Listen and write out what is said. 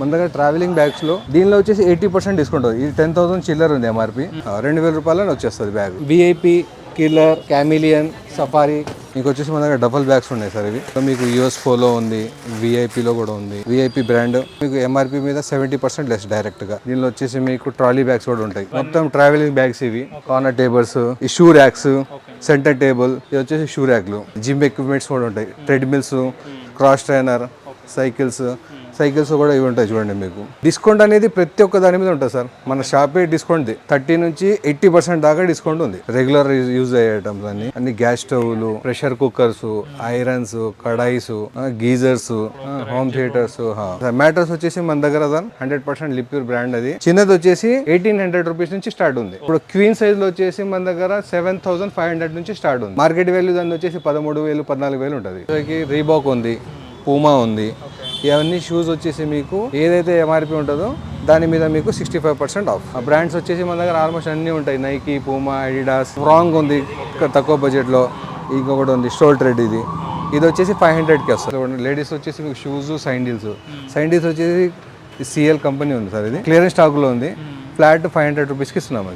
మన దగ్గర travelling bags లో దీనిలో వచ్చేసి 80% డిస్కౌంట్ ఇది 10,000 చిల్లర్ ఉంది ఎంఆర్పి 2,000 రూపాయలని వచ్చేస్తుంది బ్యాగ్. విఐపి, కిల్లర్, క్యామిలియన్, సఫారీ మీకు వచ్చేసి మన దగ్గర డబుల్ బ్యాగ్స్ ఉన్నాయి సార్. ఇవి మీకు యూఎస్ ఫోలో ఉంది, విఐపిలో కూడా ఉంది. విఐపి బ్రాండ్ మీకు ఎంఆర్పి మీద 70% లెస్ డైరెక్ట్ గా. దీనిలో వచ్చేసి మీకు ట్రాలీ బ్యాగ్స్ కూడా ఉంటాయి. మొత్తం ట్రావెలింగ్ బ్యాగ్స్ ఇవి. కార్నర్ టేబుల్స్, ఈ షూ ర్యాక్స్, సెంటర్ టేబుల్, ఇది వచ్చేసి షూ ర్యాక్లు. జిమ్ ఎక్విప్మెంట్స్ కూడా ఉంటాయి. ట్రెడ్మిల్స్, క్రాస్ ట్రైనర్, సైకిల్స్ కూడా ఇవి ఉంటాయి. చూడండి మీకు డిస్కౌంట్ అనేది ప్రతి ఒక్క దాని మీద ఉంటుంది సార్. మన షాపే డిస్కౌంట్ 30 నుంచి 80% దాకా డిస్కౌంట్ ఉంది. రెగ్యులర్ యూజ్ అయ్యే ఐటమ్స్ అన్ని గ్యాస్ స్టవ్లు, pressure cookers, irons, kadais, geysers, home theatres. Mattress వచ్చేసి మన దగ్గర 100% లిప్యూర్ బ్రాండ్. అది చిన్నది వచ్చేసి 1,800 రూపీస్ నుంచి స్టార్ట్ ఉంది. ఇప్పుడు క్వీన్ సైజ్ లో వచ్చేసి మన దగ్గర 7,500 నుంచి స్టార్ట్ ఉంది. మార్కెట్ వాల్యూ దాని వచ్చేసి 13,000, 14,000 ఉంటుంది. రీబాక్ ఉంది, పూమా ఉంది. ఇవన్నీ షూస్ వచ్చేసి మీకు ఏదైతే ఎంఆర్పి ఉంటుందో దాని మీద మీకు 65% ఆఫ్. ఆ బ్రాండ్స్ వచ్చేసి మన దగ్గర ఆల్మోస్ట్ అన్నీ ఉంటాయి. నైకీ, పూమా, అడిడాస్, ఫ్రాంగ్ ఉంది తక్కువ బడ్జెట్లో. ఇంకొకటి ఉంది స్టోల్ ట్రెడ్. ఇది వచ్చేసి 500కి వస్తుంది. లేడీస్ వచ్చేసి మీకు షూస్, సైండిల్స్ వచ్చేసి సిఎల్ కంపెనీ ఉంది సార్. ఇది క్లియరెన్స్ స్టాక్లో ఉంది. ఫ్లాట్ 500 రూపీస్కి ఇస్తున్నాం. అది